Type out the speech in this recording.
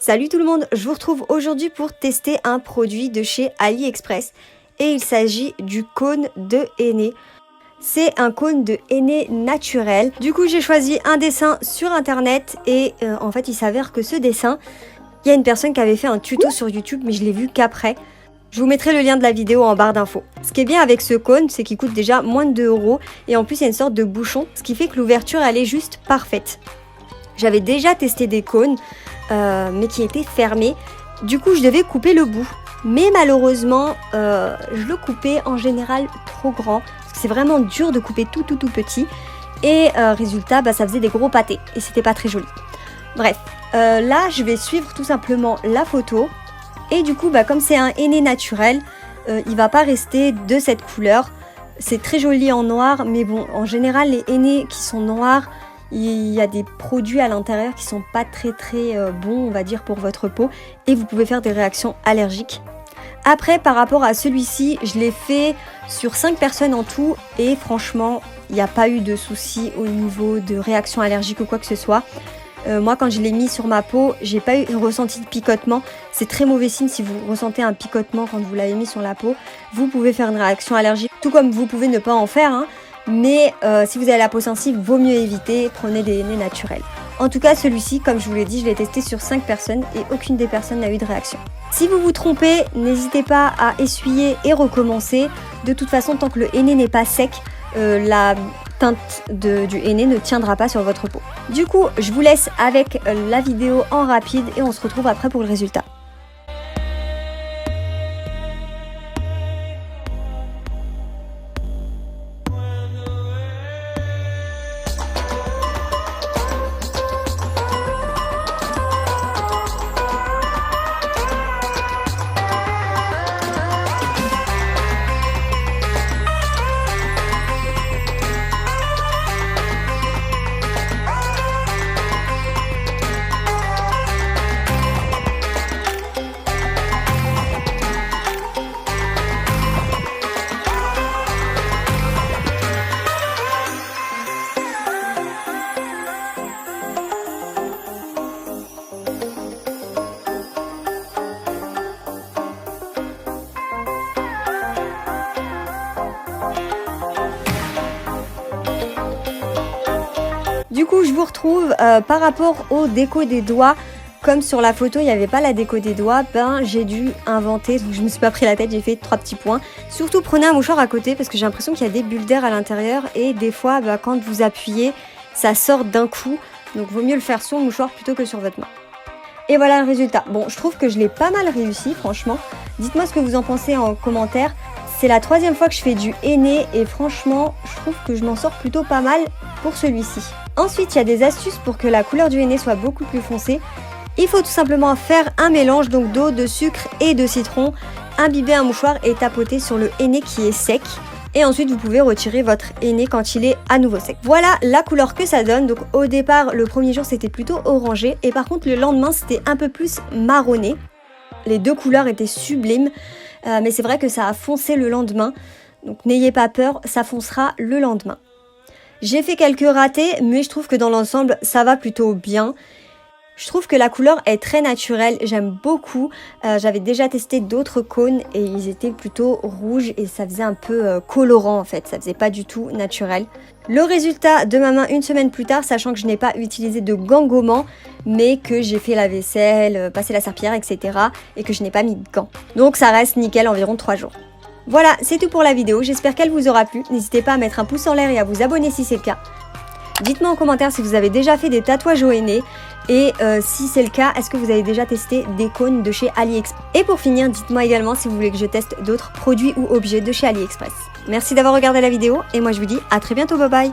Salut tout le monde, je vous retrouve aujourd'hui pour tester un produit de chez AliExpress et il s'agit du cône de henné. C'est un cône de henné naturel. Du coup j'ai choisi un dessin sur internet et en fait il s'avère que ce dessin, il y a une personne qui avait fait un tuto sur YouTube mais je l'ai vu qu'après. Je vous mettrai le lien de la vidéo en barre d'infos. Ce qui est bien avec ce cône, c'est qu'il coûte déjà moins de 2 € et en plus il y a une sorte de bouchon, ce qui fait que l'ouverture elle est juste parfaite. J'avais déjà testé des cônes mais qui étaient fermés. Du coup je devais couper le bout. Mais malheureusement je le coupais en général trop grand. Parce que c'est vraiment dur de couper tout petit. Et résultat ça faisait des gros pâtés. Et c'était pas très joli. Bref, là je vais suivre tout simplement la photo. Et du coup comme c'est un henné naturel, il va pas rester de cette couleur. C'est très joli en noir. Mais bon, en général les hennés qui sont noirs, il y a des produits à l'intérieur qui sont pas très bons, on va dire, pour votre peau et vous pouvez faire des réactions allergiques. Après, par rapport à celui-ci, je l'ai fait sur 5 personnes en tout et franchement, il n'y a pas eu de soucis au niveau de réaction allergique ou quoi que ce soit. Moi, quand je l'ai mis sur ma peau, j'ai pas ressenti de picotement. C'est très mauvais signe si vous ressentez un picotement quand vous l'avez mis sur la peau. Vous pouvez faire une réaction allergique, tout comme vous pouvez ne pas en faire, hein. Mais si vous avez la peau sensible, vaut mieux éviter, prenez des hennés naturels. En tout cas, celui-ci, comme je vous l'ai dit, je l'ai testé sur 5 personnes et aucune des personnes n'a eu de réaction. Si vous vous trompez, n'hésitez pas à essuyer et recommencer. De toute façon, tant que le henné n'est pas sec, la teinte du henné ne tiendra pas sur votre peau. Du coup, je vous laisse avec la vidéo en rapide et on se retrouve après pour le résultat. Du coup, je vous retrouve par rapport au déco des doigts. Comme sur la photo, il n'y avait pas la déco des doigts, j'ai dû inventer. Donc je me suis pas pris la tête, j'ai fait 3 petits points. Surtout, prenez un mouchoir à côté parce que j'ai l'impression qu'il y a des bulles d'air à l'intérieur. Et des fois, quand vous appuyez, ça sort d'un coup. Donc vaut mieux le faire sur le mouchoir plutôt que sur votre main. Et voilà le résultat. Bon, je trouve que je l'ai pas mal réussi, franchement. Dites-moi ce que vous en pensez en commentaire. C'est la 3e fois que je fais du henné et franchement, je trouve que je m'en sors plutôt pas mal pour celui-ci. Ensuite, il y a des astuces pour que la couleur du henné soit beaucoup plus foncée. Il faut tout simplement faire un mélange donc d'eau, de sucre et de citron, imbiber un mouchoir et tapoter sur le henné qui est sec. Et ensuite, vous pouvez retirer votre henné quand il est à nouveau sec. Voilà la couleur que ça donne. Donc au départ, le premier jour, c'était plutôt orangé. Et par contre, le lendemain, c'était un peu plus marronné. Les deux couleurs étaient sublimes. Mais c'est vrai que ça a foncé le lendemain. Donc n'ayez pas peur, ça foncera le lendemain. J'ai fait quelques ratés, mais je trouve que dans l'ensemble, ça va plutôt bien. Je trouve que la couleur est très naturelle, j'aime beaucoup. J'avais déjà testé d'autres cônes et ils étaient plutôt rouges et ça faisait un peu colorant en fait, ça faisait pas du tout naturel. Le résultat de ma main une semaine plus tard, sachant que je n'ai pas utilisé de gants gommants, mais que j'ai fait la vaisselle, passé la serpillière, etc. et que je n'ai pas mis de gants. Donc ça reste nickel, environ 3 jours. Voilà, c'est tout pour la vidéo, j'espère qu'elle vous aura plu. N'hésitez pas à mettre un pouce en l'air et à vous abonner si c'est le cas. Dites-moi en commentaire si vous avez déjà fait des tatouages au henné et si c'est le cas, est-ce que vous avez déjà testé des cônes de chez AliExpress. Et pour finir, dites-moi également si vous voulez que je teste d'autres produits ou objets de chez AliExpress. Merci d'avoir regardé la vidéo et moi je vous dis à très bientôt, bye bye.